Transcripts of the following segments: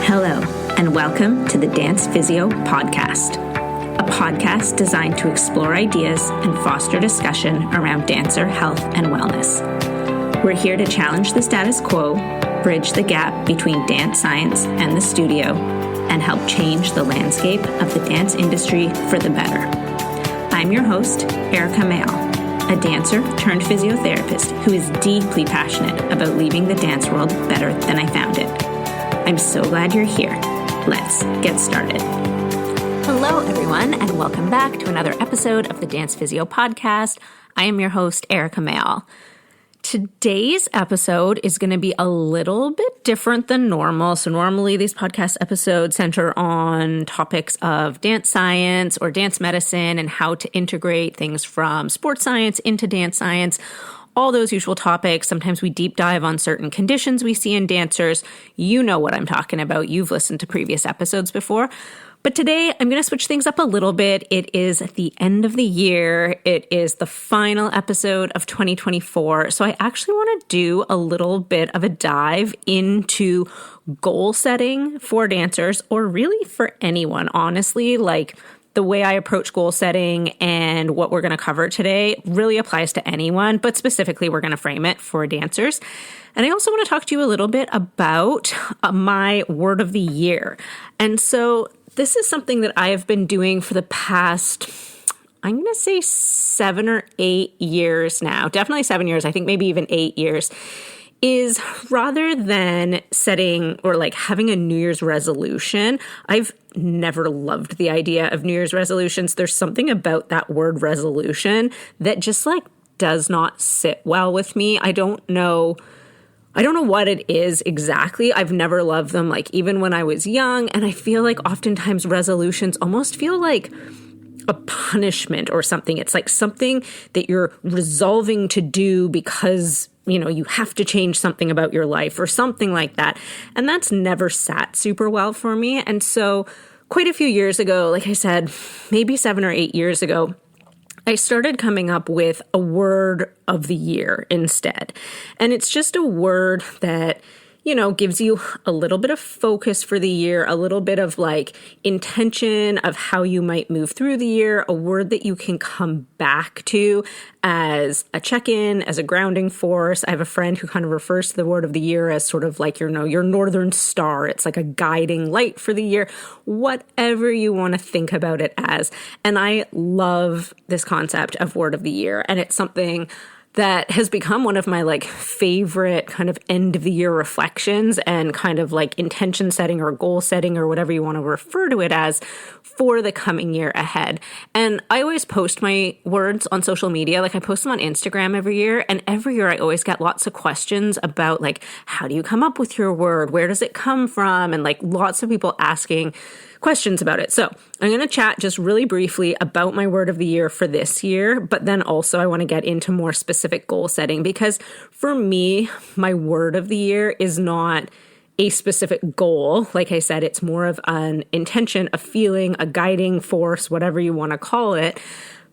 Hello, and welcome to the Dance Physio Podcast, a podcast designed to explore ideas and foster discussion around dancer health and wellness. We're here to challenge the status quo, bridge the gap between dance science and the studio, and help change the landscape of the dance industry for the better. I'm your host, Erika Mayall, a dancer turned physiotherapist who is deeply passionate about leaving the dance world better than I found it. I'm so glad you're here. Let's get started. Hello, everyone, and welcome back to another episode of the Dance Physio Podcast. I am your host, Erika Mayall. Today's episode is going to be a little bit different than normal. So normally these podcast episodes center on topics of dance science or dance medicine and how to integrate things from sports science into dance science. All those usual topics. Sometimes we deep dive on certain conditions we see in dancers. You know what I'm talking about. You've listened to previous episodes before. But today I'm going to switch things up a little bit. It is the end of the year. It is the final episode of 2024. So I actually want to do a little bit of a dive into goal setting for dancers, or really for anyone, honestly. Like, the way I approach goal setting and what we're going to cover today really applies to anyone, but specifically we're going to frame it for dancers. And I also want to talk to you a little bit about my word of the year. And so this is something that I have been doing for the past, I'm going to say 7 or 8 years now, definitely 7 years, I think maybe even 8 years, is rather than setting or like having a New Year's resolution. I've never loved the idea of New Year's resolutions. There's something about that word resolution that just like does not sit well with me. I don't know what it is exactly. I've never loved them, like even when I was young. And I feel like oftentimes resolutions almost feel like a punishment or something. It's like something that you're resolving to do because, you know, you have to change something about your life or something like that. And that's never sat super well for me. And so quite a few years ago, like I said, maybe 7 or 8 years ago, I started coming up with a word of the year instead. And it's just a word that, you know, gives you a little bit of focus for the year, a little bit of like intention of how you might move through the year, a word that you can come back to as a check-in, as a grounding force. I have a friend who kind of refers to the word of the year as sort of like, you know, your northern star. It's like a guiding light for the year, whatever you want to think about it as. And I love this concept of word of the year. And it's something that has become one of my like favorite kind of end of the year reflections and kind of like intention setting or goal setting or whatever you want to refer to it as for the coming year ahead. And I always post my words on social media. Like I post them on Instagram every year, and every year I always get lots of questions about like, how do you come up with your word? Where does it come from? And like lots of people asking questions about it. So I'm going to chat just really briefly about my word of the year for this year, but then also I want to get into more specific goal setting, because for me, my word of the year is not a specific goal. Like I said, it's more of an intention, a feeling, a guiding force, whatever you want to call it.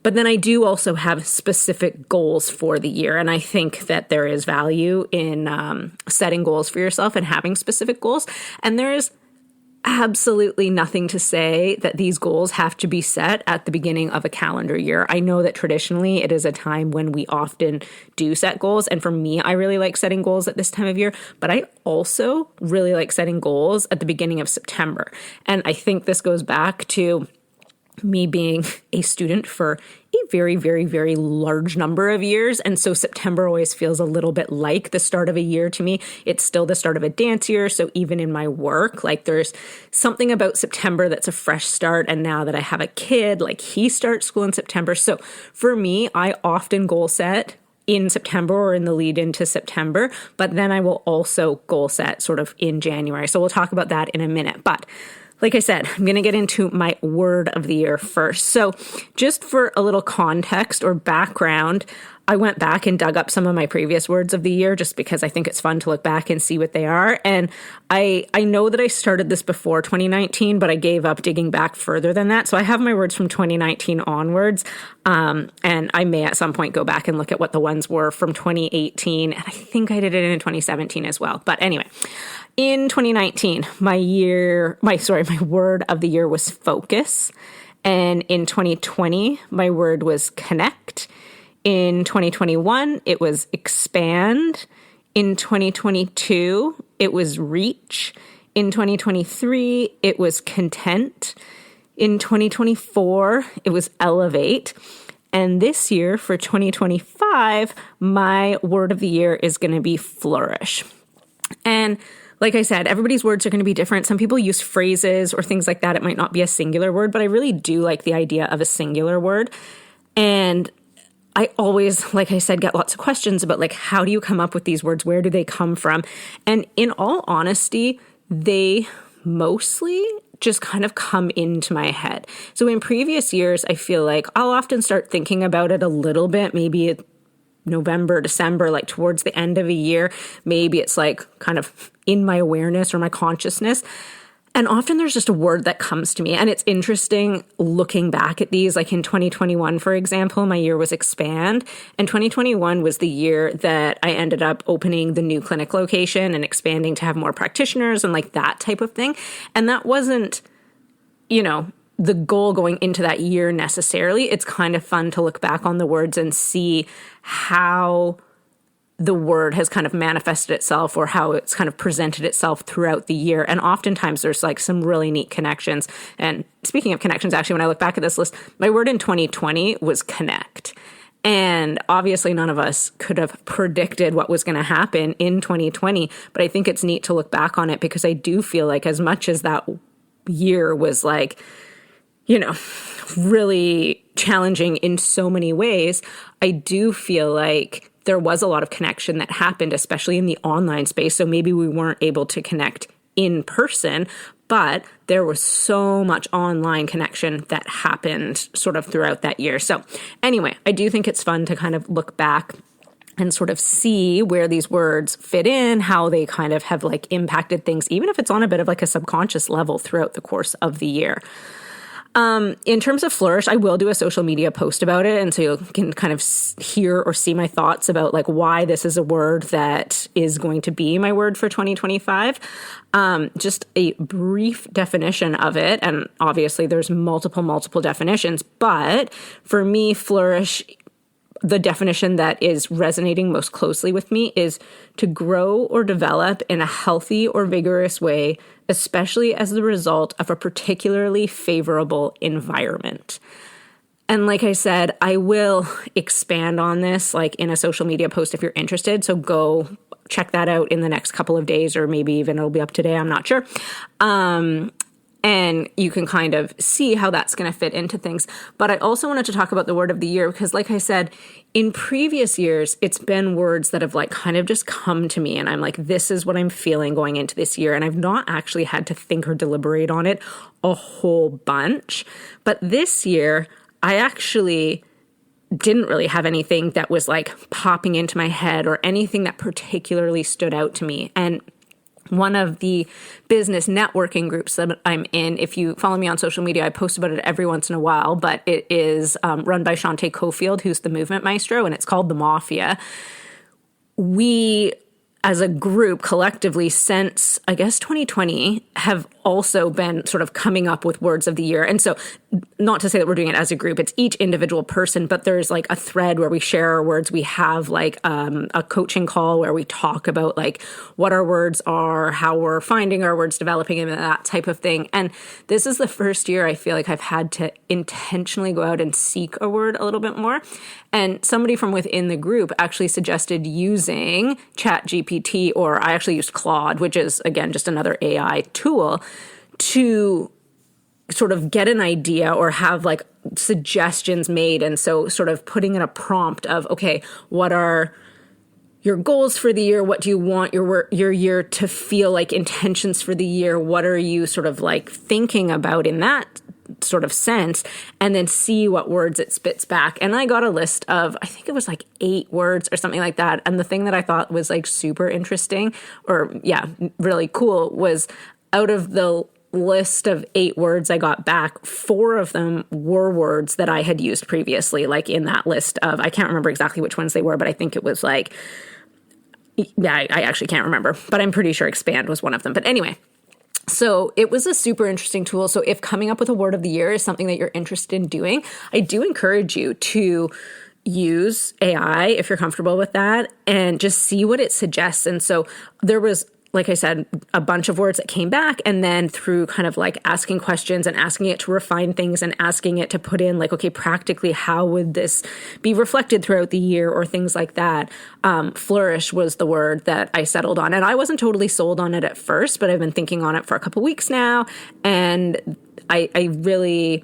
But then I do also have specific goals for the year. And I think that there is value in setting goals for yourself and having specific goals. And there is absolutely nothing to say that these goals have to be set at the beginning of a calendar year. I know that traditionally it is a time when we often do set goals. And for me, I really like setting goals at this time of year, but I also really like setting goals at the beginning of September. And I think this goes back to me being a student for a very, very, very large number of years. And so September always feels a little bit like the start of a year to me. It's still the start of a dance year. So even in my work, like there's something about September that's a fresh start. And now that I have a kid, like he starts school in September. So for me, I often goal set in September or in the lead into September, but then I will also goal set sort of in January. So we'll talk about that in a minute. But like I said, I'm going to get into my word of the year first. So just for a little context or background, I went back and dug up some of my previous words of the year just because I think it's fun to look back and see what they are. And I know that I started this before 2019, but I gave up digging back further than that. So I have my words from 2019 onwards. And I may at some point go back and look at what the ones were from 2018. And I think I did it in 2017 as well. But anyway, In 2019, my word of the year was focus. And in 2020, my word was connect. In 2021, it was expand. In 2022, it was reach. In 2023, it was content. In 2024, it was elevate. And this year, for 2025, my word of the year is going to be flourish. And like I said, everybody's words are going to be different. Some people use phrases or things like that. It might not be a singular word, but I really do like the idea of a singular word. And I always, like I said, get lots of questions about like, how do you come up with these words? Where do they come from? And in all honesty, they mostly just kind of come into my head. So in previous years, I feel like I'll often start thinking about it a little bit, maybe November, December, like towards the end of a year. Maybe it's like kind of in my awareness or my consciousness. And often there's just a word that comes to me. And it's interesting looking back at these. Like in 2021, for example, my year was expand. And 2021 was the year that I ended up opening the new clinic location and expanding to have more practitioners and like that type of thing. And that wasn't, the goal going into that year necessarily. It's kind of fun to look back on the words and see how the word has kind of manifested itself or how it's kind of presented itself throughout the year. And oftentimes there's like some really neat connections. And speaking of connections, actually, when I look back at this list, my word in 2020 was connect. And obviously none of us could have predicted what was going to happen in 2020. But I think it's neat to look back on it because I do feel like as much as that year was like, really challenging in so many ways, I do feel like there was a lot of connection that happened, especially in the online space. So maybe we weren't able to connect in person, but there was so much online connection that happened sort of throughout that year. So anyway, I do think it's fun to kind of look back and sort of see where these words fit in, how they kind of have like impacted things, even if it's on a bit of like a subconscious level throughout the course of the year. In terms of flourish, I will do a social media post about it. And so you can kind of hear or see my thoughts about like why this is a word that is going to be my word for 2025. Just a brief definition of it. And obviously there's multiple definitions, but for me, flourish, the definition that is resonating most closely with me is to grow or develop in a healthy or vigorous way, especially as the result of a particularly favorable environment. And like I said, I will expand on this like in a social media post if you're interested. So go check that out in the next couple of days, or maybe even it'll be up today. I'm not sure. And you can kind of see how that's going to fit into things. But I also wanted to talk about the word of the year because, like I said, in previous years, it's been words that have like kind of just come to me. And I'm like, this is what I'm feeling going into this year. And I've not actually had to think or deliberate on it a whole bunch. But this year, I actually didn't really have anything that was like popping into my head or anything that particularly stood out to me. And one of the business networking groups that I'm in, if you follow me on social media, I post about it every once in a while, but it is run by Shantae Cofield, who's the movement maestro, and it's called The Mafia. We, as a group collectively since, I guess, 2020, have also been sort of coming up with words of the year. And so not to say that we're doing it as a group, it's each individual person, but there's like a thread where we share our words. We have like a coaching call where we talk about like what our words are, how we're finding our words, developing them, and that type of thing. And this is the first year I feel like I've had to intentionally go out and seek a word a little bit more. And somebody from within the group actually suggested using ChatGPT, or I actually used Claude, which is, again, just another AI tool, to sort of get an idea or have like suggestions made. And so sort of putting in a prompt of, okay, what are your goals for the year? What do you want your year to feel like? Intentions for the year? What are you sort of like thinking about in that sort of sense? And then see what words it spits back. And I got a list of, I think it was like 8 words or something like that. And the thing that I thought was like super interesting, or yeah, really cool, was out of the list of 8 words I got back, 4 of them were words that I had used previously, like in that list of, I can't remember exactly which ones they were, but I think it was like Yeah, I actually can't remember, but I'm pretty sure expand was one of them. But anyway, so it was a super interesting tool. So if coming up with a word of the year is something that you're interested in doing, I do encourage you to use AI if you're comfortable with that and just see what it suggests. And so there was, like I said, a bunch of words that came back, and then through kind of like asking questions and asking it to refine things and asking it to put in like, okay, practically, how would this be reflected throughout the year or things like that. Flourish was the word that I settled on. And I wasn't totally sold on it at first, but I've been thinking on it for a couple weeks now. And I really,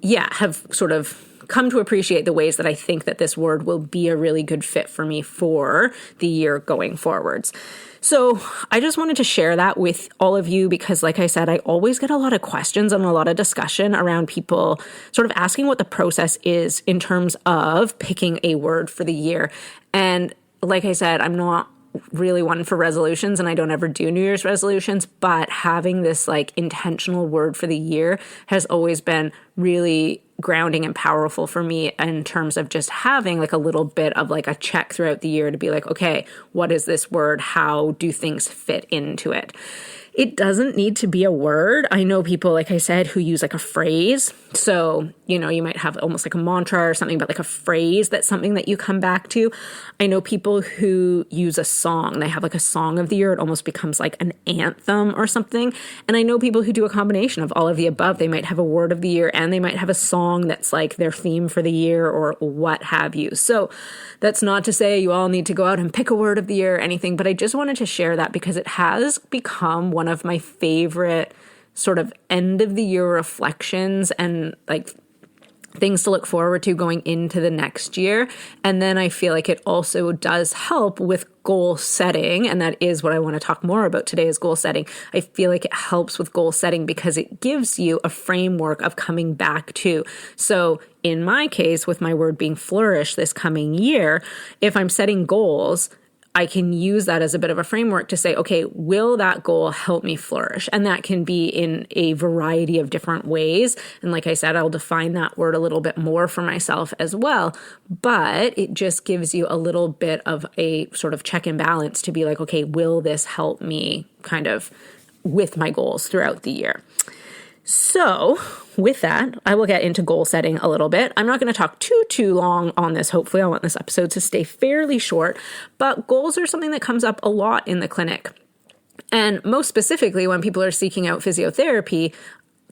have sort of come to appreciate the ways that I think that this word will be a really good fit for me for the year going forwards. So I just wanted to share that with all of you because, like I said, I always get a lot of questions and a lot of discussion around people sort of asking what the process is in terms of picking a word for the year. And like I said, I'm not really one for resolutions and I don't ever do New Year's resolutions, but having this like intentional word for the year has always been really grounding and powerful for me in terms of just having like a little bit of like a check throughout the year to be like, okay, what is this word? How do things fit into it? It doesn't need to be a word. I know people, like I said, who use like a phrase. So, you might have almost like a mantra or something, but like a phrase that's something that you come back to. I know people who use a song. They have like a song of the year. It almost becomes like an anthem or something. And I know people who do a combination of all of the above. They might have a word of the year and they might have a song that's like their theme for the year or what have you. So that's not to say you all need to go out and pick a word of the year or anything, but I just wanted to share that because it has become one of my favorite sort of end of the year reflections and like things to look forward to going into the next year. And then I feel like it also does help with goal setting. And that is what I want to talk more about today is goal setting. I feel like it helps with goal setting because it gives you a framework of coming back to. So in my case, with my word being flourish this coming year, if I'm setting goals, I can use that as a bit of a framework to say, okay, will that goal help me flourish? And that can be in a variety of different ways. And like I said, I'll define that word a little bit more for myself as well. But it just gives you a little bit of a sort of check and balance to be like, okay, will this help me kind of with my goals throughout the year? So with that, I will get into goal setting a little bit. I'm not going to talk too long on this. Hopefully I want this episode to stay fairly short, but goals are something that comes up a lot in the clinic. And most specifically, when people are seeking out physiotherapy,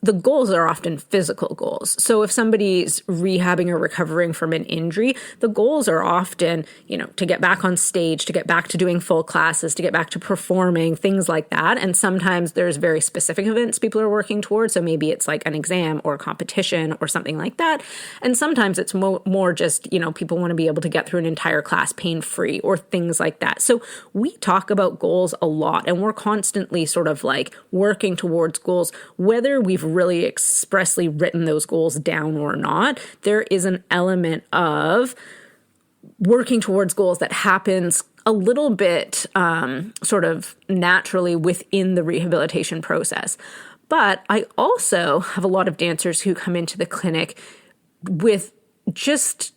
the goals are often physical goals. So if somebody's rehabbing or recovering from an injury, the goals are often, to get back on stage, to get back to doing full classes, to get back to performing, things like that. And sometimes there's very specific events people are working towards. So maybe it's like an exam or a competition or something like that. And sometimes it's more just, people want to be able to get through an entire class pain-free or things like that. So we talk about goals a lot and we're constantly sort of like working towards goals, whether we've really expressly written those goals down or not. There is an element of working towards goals that happens a little bit sort of naturally within the rehabilitation process. But I also have a lot of dancers who come into the clinic with just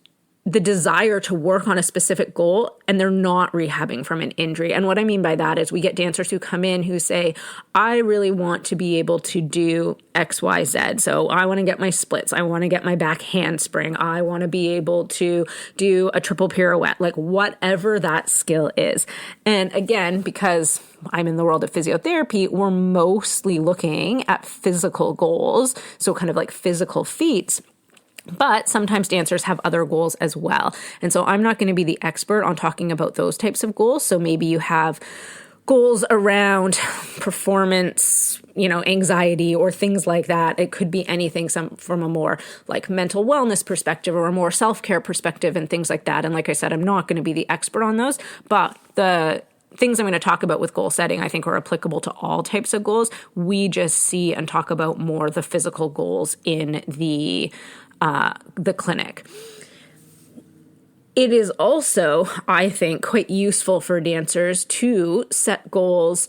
the desire to work on a specific goal and they're not rehabbing from an injury. And what I mean by that is we get dancers who come in who say, I really want to be able to do X, Y, Z. So I want to get my splits. I want to get my back handspring. I want to be able to do a triple pirouette, like whatever that skill is. And again, because I'm in the world of physiotherapy, we're mostly looking at physical goals. So kind of like physical feats. But sometimes dancers have other goals as well. And so I'm not going to be the expert on talking about those types of goals. So maybe you have goals around performance, anxiety or things like that. It could be anything from a more like mental wellness perspective or a more self-care perspective and things like that. And like I said, I'm not going to be the expert on those, but the things I'm going to talk about with goal setting, I think are applicable to all types of goals. We just see and talk about more the physical goals in the clinic. It is also, I think, quite useful for dancers to set goals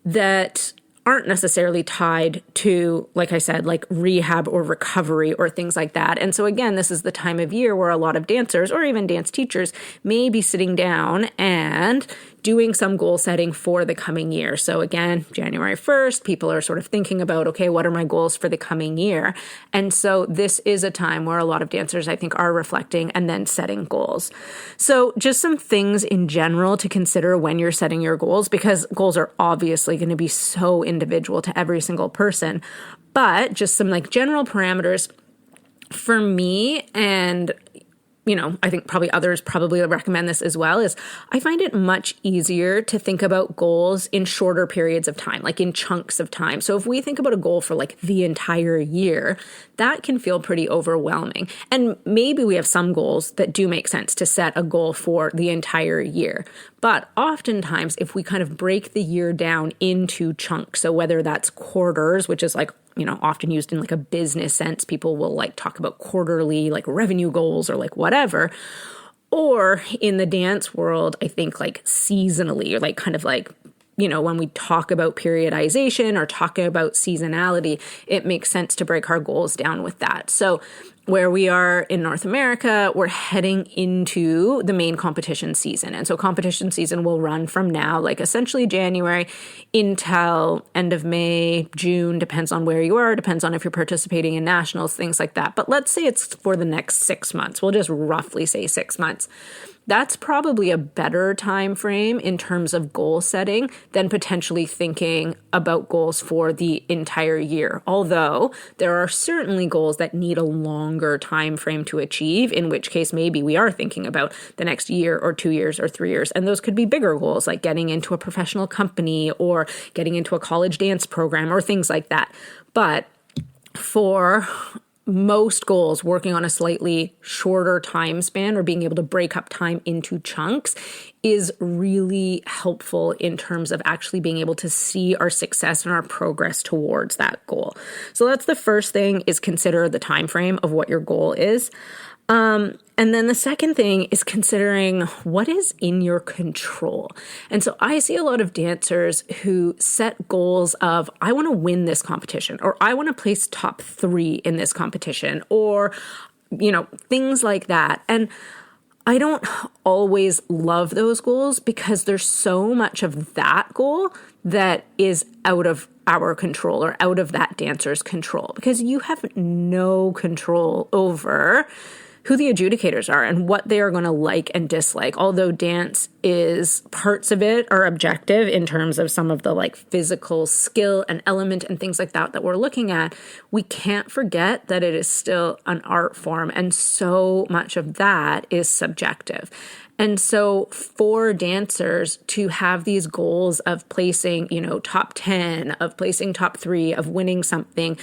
that aren't necessarily tied to, like I said, like rehab or recovery or things like that. And so again, this is the time of year where a lot of dancers or even dance teachers may be sitting down and doing some goal setting for the coming year. So again, January 1st, people are sort of thinking about, okay, what are my goals for the coming year? And so this is a time where a lot of dancers, I think, are reflecting and then setting goals. So just some things in general to consider when you're setting your goals, because goals are obviously going to be so individual to every single person, but just some like general parameters for me, and I think probably others probably recommend this as well, is I find it much easier to think about goals in shorter periods of time, like in chunks of time. So if we think about a goal for like the entire year, that can feel pretty overwhelming. And maybe we have some goals that do make sense to set a goal for the entire year. But oftentimes, if we kind of break the year down into chunks, so whether that's quarters, which is like often used in like a business sense, people will like talk about quarterly like revenue goals or like whatever. Or in the dance world, I think like seasonally, or like kind of like, when we talk about periodization or talking about seasonality, it makes sense to break our goals down with that. So where we are in North America, we're heading into the main competition season. And so competition season will run from now, like essentially January until end of May, June, depends on where you are, depends on if you're participating in nationals, things like that. But let's say it's for the next 6 months. We'll just roughly say 6 months. That's probably a better time frame in terms of goal setting than potentially thinking about goals for the entire year. Although there are certainly goals that need a longer time frame to achieve, in which case maybe we are thinking about the next year or 2 years or 3 years. And those could be bigger goals, like getting into a professional company or getting into a college dance program or things like that. But for most goals, working on a slightly shorter time span or being able to break up time into chunks is really helpful in terms of actually being able to see our success and our progress towards that goal. So that's the first thing, is consider the time frame of what your goal is. And then the second thing is considering what is in your control. And so I see a lot of dancers who set goals of, I want to win this competition, or I want to place top 3 in this competition, or, things like that. And I don't always love those goals because there's so much of that goal that is out of our control or out of that dancer's control, because you have no control over who the adjudicators are and what they are going to like and dislike. Although dance is, parts of it are objective in terms of some of the like physical skill and element and things like that we're looking at, we can't forget that it is still an art form, and so much of that is subjective. And so for dancers to have these goals of placing, top 10, of placing top 3, of winning something,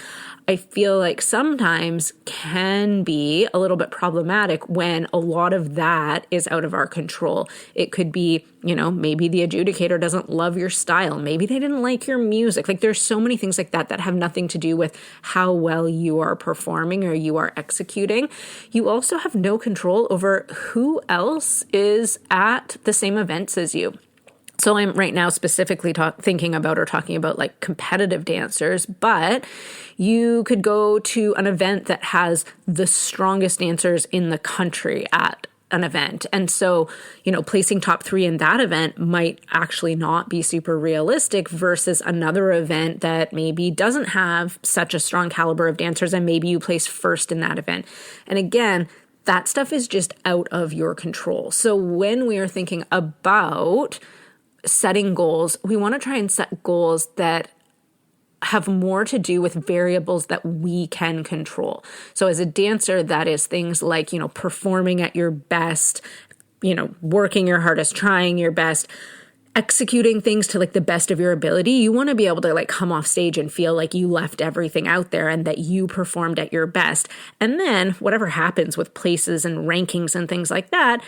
I feel like sometimes can be a little bit problematic when a lot of that is out of our control. It could be, maybe the adjudicator doesn't love your style. Maybe they didn't like your music. Like there's so many things like that that have nothing to do with how well you are performing or you are executing. You also have no control over who else is at the same events as you. So I'm right now specifically thinking about or talking about like competitive dancers, but you could go to an event that has the strongest dancers in the country at an event. And so, placing top 3 in that event might actually not be super realistic versus another event that maybe doesn't have such a strong caliber of dancers, and maybe you place first in that event. And again, that stuff is just out of your control. So when we are thinking about setting goals, we want to try and set goals that have more to do with variables that we can control. So as a dancer, that is things like, performing at your best, working your hardest, trying your best, executing things to like the best of your ability. You want to be able to like come off stage and feel like you left everything out there and that you performed at your best. And then whatever happens with places and rankings and things like that,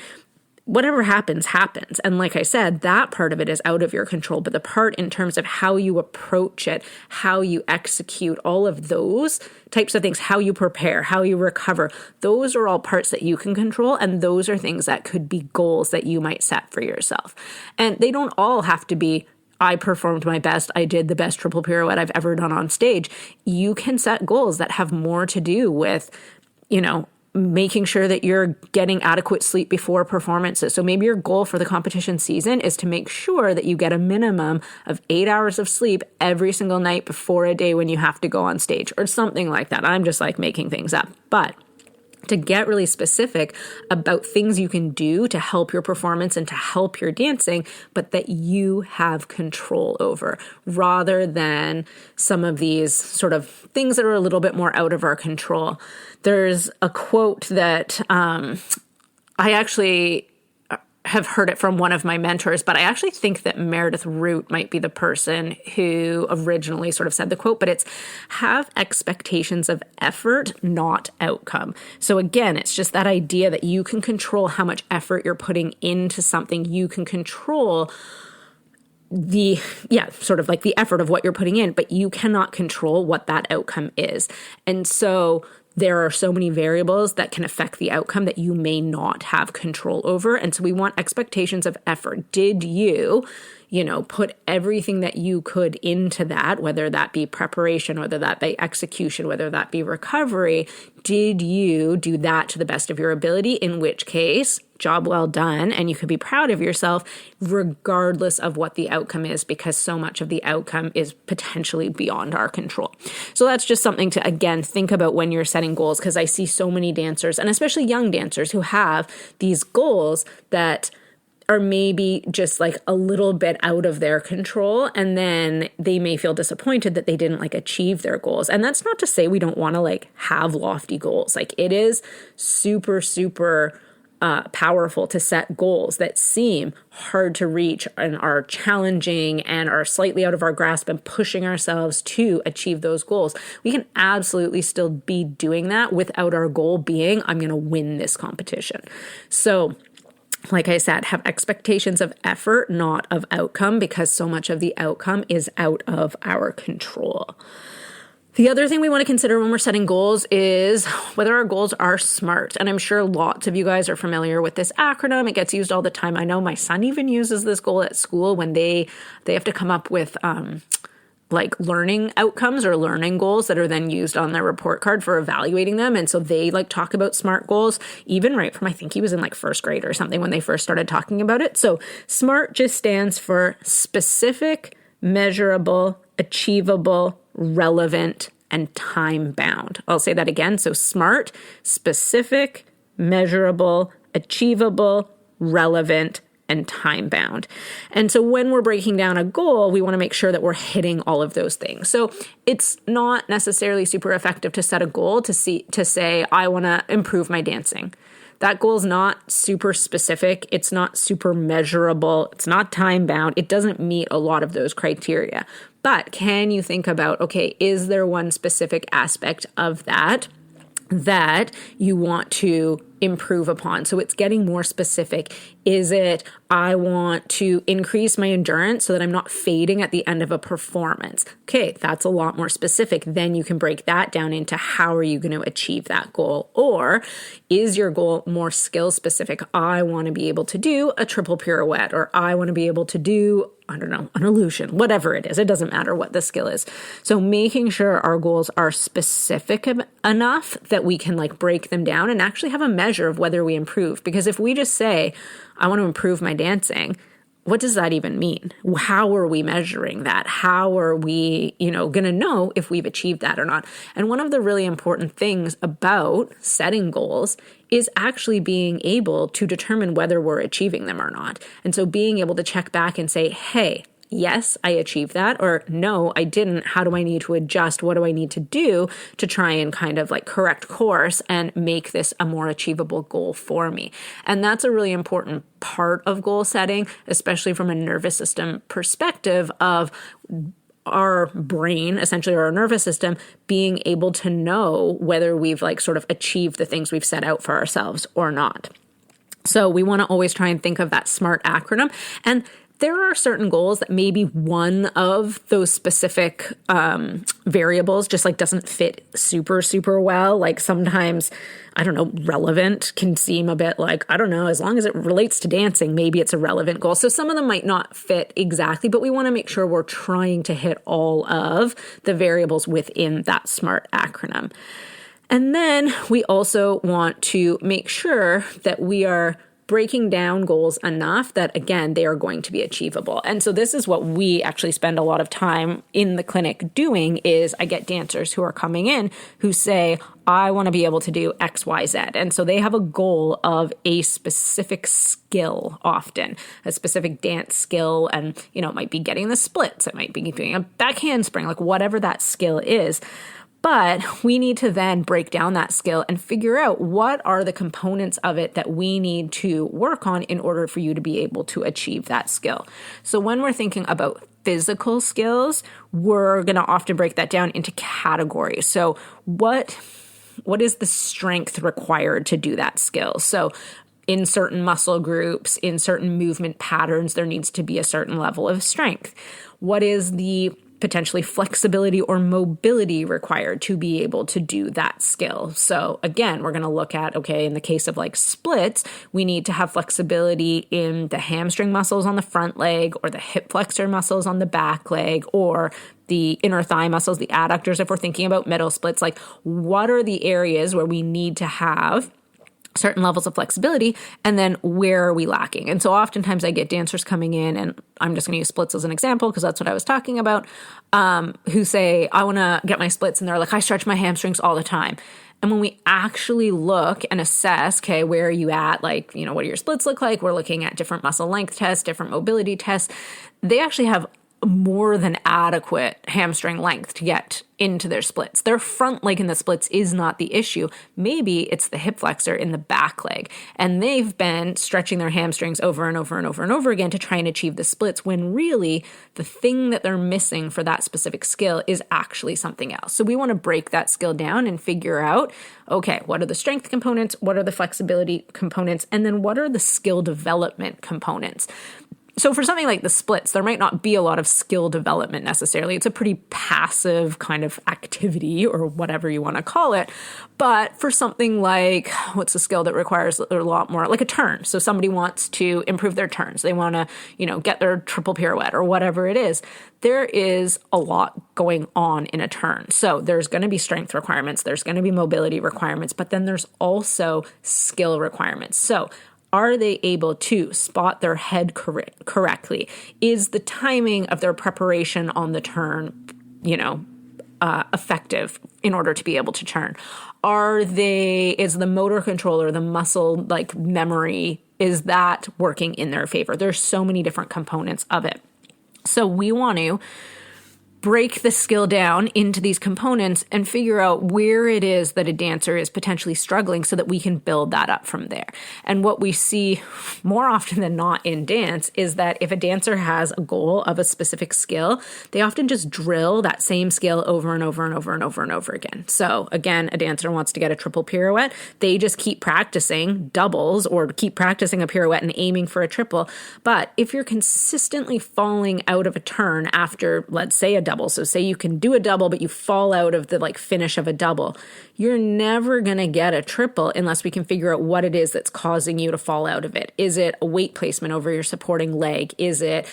whatever happens, happens. And like I said, that part of it is out of your control. But the part in terms of how you approach it, how you execute, all of those types of things, how you prepare, how you recover, those are all parts that you can control. And those are things that could be goals that you might set for yourself. And they don't all have to be I performed my best. I did the best triple pirouette I've ever done on stage. You can set goals that have more to do with, making sure that you're getting adequate sleep before performances. So maybe your goal for the competition season is to make sure that you get a minimum of 8 hours of sleep every single night before a day when you have to go on stage or something like that. I'm just like making things up. But to get really specific about things you can do to help your performance and to help your dancing, but that you have control over, rather than some of these sort of things that are a little bit more out of our control. There's a quote that I actually have heard it from one of my mentors, but I actually think that Meredith Root might be the person who originally sort of said the quote, but it's have expectations of effort, not outcome. So again, it's just that idea that you can control how much effort you're putting into something. You can control sort of like the effort of what you're putting in, but you cannot control what that outcome is. And so there are so many variables that can affect the outcome that you may not have control over. And so we want expectations of effort. Did you, put everything that you could into that, whether that be preparation, whether that be execution, whether that be recovery? Did you do that to the best of your ability? In which case, job well done, and you could be proud of yourself regardless of what the outcome is, because so much of the outcome is potentially beyond our control. So that's just something to, again, think about when you're setting goals, because I see so many dancers, and especially young dancers, who have these goals that are maybe just like a little bit out of their control, and then they may feel disappointed that they didn't achieve their goals. And that's not to say we don't want to have lofty goals. It is super, super powerful to set goals that seem hard to reach and are challenging and are slightly out of our grasp, and pushing ourselves to achieve those goals. We can absolutely still be doing that without our goal being, I'm going to win this competition. So like I said, have expectations of effort, not of outcome, because so much of the outcome is out of our control. The other thing we want to consider when we're setting goals is whether our goals are SMART. And I'm sure lots of you guys are familiar with this acronym. It gets used all the time. I know my son even uses this goal at school when they have to come up with learning outcomes or learning goals that are then used on their report card for evaluating them. And so they talk about SMART goals, even right from, I think he was in first grade or something when they first started talking about it. So SMART just stands for specific, measurable, achievable, relevant, and time-bound. I'll say that again. So SMART, specific, measurable, achievable, relevant, and time-bound. And so when we're breaking down a goal, we want to make sure that we're hitting all of those things. So it's not necessarily super effective to set a goal to say, I want to improve my dancing. That goal is not super specific. It's not super measurable. It's not time-bound. It doesn't meet a lot of those criteria. But can you think about, okay, is there one specific aspect of that you want to improve upon? So it's getting more specific. Is it, I want to increase my endurance so that I'm not fading at the end of a performance? Okay, that's a lot more specific. Then you can break that down into how are you going to achieve that goal? Or is your goal more skill specific? I want to be able to do a triple pirouette, or I want to be able to do, an illusion, whatever it is. It doesn't matter what the skill is. So making sure our goals are specific enough that we can break them down and actually have a measure of whether we improve. Because if we just say, I want to improve my dancing, what does that even mean? How are we measuring that? How are we, going to know if we've achieved that or not? And one of the really important things about setting goals is actually being able to determine whether we're achieving them or not. And so being able to check back and say, hey, yes, I achieved that, or no, I didn't. How do I need to adjust? What do I need to do to try and kind of correct course and make this a more achievable goal for me? And that's a really important part of goal setting, especially from a nervous system perspective of our brain, essentially, or our nervous system, being able to know whether we've sort of achieved the things we've set out for ourselves or not. So we want to always try and think of that SMART acronym. And there are certain goals that maybe one of those specific variables just like doesn't fit super, super well. Like sometimes, I don't know, relevant can seem a bit like, I don't know, as long as it relates to dancing, maybe it's a relevant goal. So some of them might not fit exactly, but we want to make sure we're trying to hit all of the variables within that SMART acronym. And then we also want to make sure that we are breaking down goals enough that, again, they are going to be achievable. And so this is what we actually spend a lot of time in the clinic doing is I get dancers who are coming in who say, I want to be able to do X, Y, Z. And so they have a goal of a specific skill, often a specific dance skill. And, you know, it might be getting the splits. It might be doing a back handspring, like whatever that skill is. But we need to then break down that skill and figure out what are the components of it that we need to work on in order for you to be able to achieve that skill. So when we're thinking about physical skills, we're going to often break that down into categories. So what is the strength required to do that skill? So in certain muscle groups, in certain movement patterns, there needs to be a certain level of strength. What is the potentially flexibility or mobility required to be able to do that skill? So again, we're going to look at, okay, in the case of like splits, we need to have flexibility in the hamstring muscles on the front leg or the hip flexor muscles on the back leg or the inner thigh muscles, the adductors, if we're thinking about middle splits. Like what are the areas where we need to have certain levels of flexibility, and then where are we lacking? And so oftentimes I get dancers coming in, and I'm just going to use splits as an example because that's what I was talking about, who say, I want to get my splits, and they're like, I stretch my hamstrings all the time. And when we actually look and assess, okay, where are you at? Like, you know, what do your splits look like? We're looking at different muscle length tests, different mobility tests. They actually have more than adequate hamstring length to get into their splits. Their front leg in the splits is not the issue. Maybe it's the hip flexor in the back leg. And they've been stretching their hamstrings over and over and over and over again to try and achieve the splits when really the thing that they're missing for that specific skill is actually something else. So we want to break that skill down and figure out, okay, what are the strength components? What are the flexibility components? And then what are the skill development components? So for something like the splits, there might not be a lot of skill development necessarily. It's a pretty passive kind of activity or whatever you want to call it. But for something like, what's a skill that requires a lot more, like a turn. So somebody wants to improve their turns. They want to, you know, get their triple pirouette or whatever it is. There is a lot going on in a turn. So there's going to be strength requirements. There's going to be mobility requirements, but then there's also skill requirements. So are they able to spot their head correctly? Is the timing of their preparation on the turn, you know, effective in order to be able to turn? Is the motor control or the muscle like memory, is that working in their favor? There's so many different components of it. So we want to break the skill down into these components and figure out where it is that a dancer is potentially struggling so that we can build that up from there. And what we see more often than not in dance is that if a dancer has a goal of a specific skill, they often just drill that same skill over and over and over and over and over again. So again, a dancer wants to get a triple pirouette. They just keep practicing doubles or keep practicing a pirouette and aiming for a triple. But if you're consistently falling out of a turn after, let's say, a double, so say you can do a double, but you fall out of the like finish of a double, you're never going to get a triple unless we can figure out what it is that's causing you to fall out of it. Is it a weight placement over your supporting leg? Is it,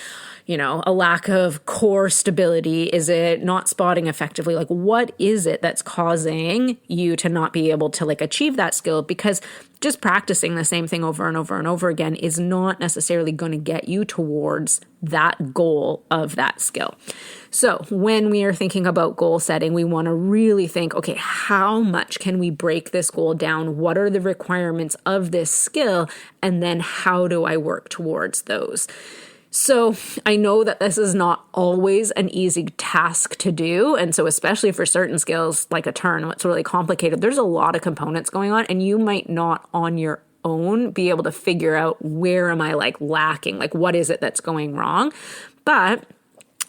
you know, a lack of core stability? Is it not spotting effectively? Like, what is it that's causing you to not be able to like achieve that skill? Because just practicing the same thing over and over and over again is not necessarily going to get you towards that goal of that skill. So when we are thinking about goal setting, we want to really think, okay, how much can we break this goal down? What are the requirements of this skill? And then how do I work towards those? So I know that this is not always an easy task to do. And so especially for certain skills like a turn, what's really complicated, there's a lot of components going on and you might not on your own be able to figure out where am I like lacking, like what is it that's going wrong. But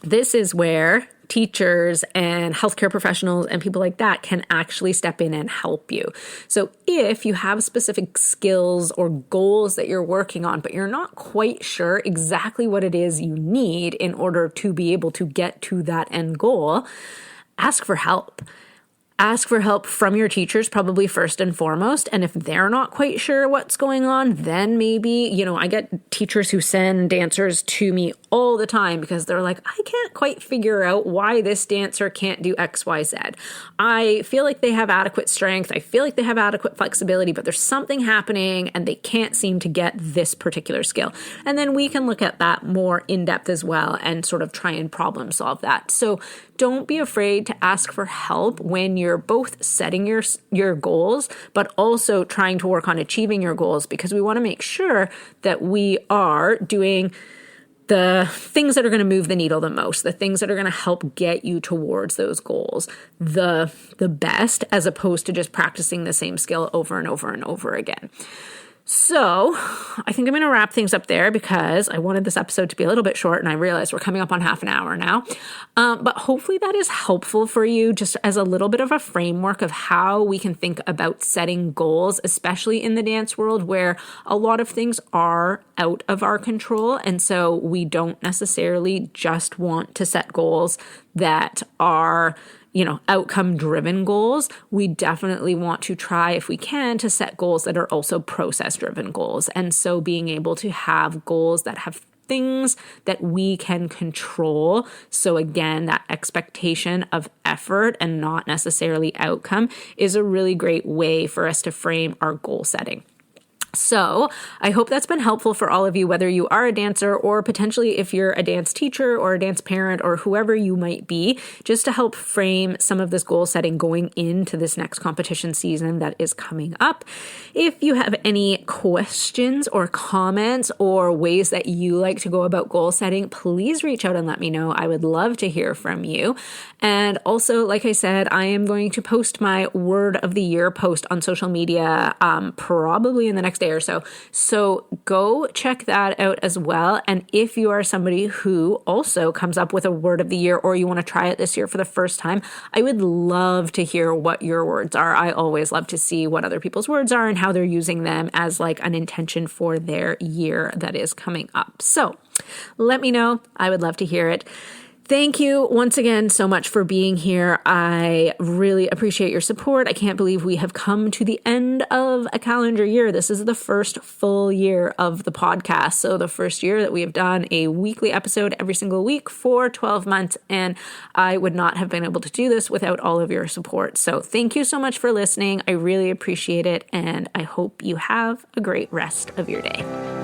this is where teachers and healthcare professionals and people like that can actually step in and help you. So if you have specific skills or goals that you're working on, but you're not quite sure exactly what it is you need in order to be able to get to that end goal, ask for help. Ask for help from your teachers, probably first and foremost. And if they're not quite sure what's going on, then maybe, I get teachers who send dancers to me all the time because they're like, I can't quite figure out why this dancer can't do X, Y, Z. I feel like they have adequate strength. I feel like they have adequate flexibility, but there's something happening and they can't seem to get this particular skill. And then we can look at that more in depth as well and sort of try and problem solve that. So don't be afraid to ask for help when you're both setting your goals, but also trying to work on achieving your goals, because we want to make sure that we are doing the things that are going to move the needle the most, the things that are going to help get you towards those goals the best, as opposed to just practicing the same skill over and over and over again. So I think I'm going to wrap things up there because I wanted this episode to be a little bit short and I realized we're coming up on half an hour now. But hopefully that is helpful for you, just as a little bit of a framework of how we can think about setting goals, especially in the dance world where a lot of things are out of our control. And so we don't necessarily just want to set goals that are outcome-driven goals. We definitely want to try, if we can, to set goals that are also process-driven goals. And so being able to have goals that have things that we can control. So again, that expectation of effort and not necessarily outcome is a really great way for us to frame our goal setting. So I hope that's been helpful for all of you, whether you are a dancer or potentially if you're a dance teacher or a dance parent or whoever you might be, just to help frame some of this goal setting going into this next competition season that is coming up. If you have any questions or comments or ways that you like to go about goal setting, please reach out and let me know. I would love to hear from you. And also, like I said, I am going to post my word of the year post on social media probably in the next day or so. So go check that out as well. And if you are somebody who also comes up with a word of the year or you want to try it this year for the first time, I would love to hear what your words are. I always love to see what other people's words are and how they're using them as like an intention for their year that is coming up. So let me know. I would love to hear it. Thank you once again so much for being here. I really appreciate your support. I can't believe we have come to the end of a calendar year. This is the first full year of the podcast. So the first year that we have done a weekly episode every single week for 12 months. And I would not have been able to do this without all of your support. So thank you so much for listening. I really appreciate it. And I hope you have a great rest of your day.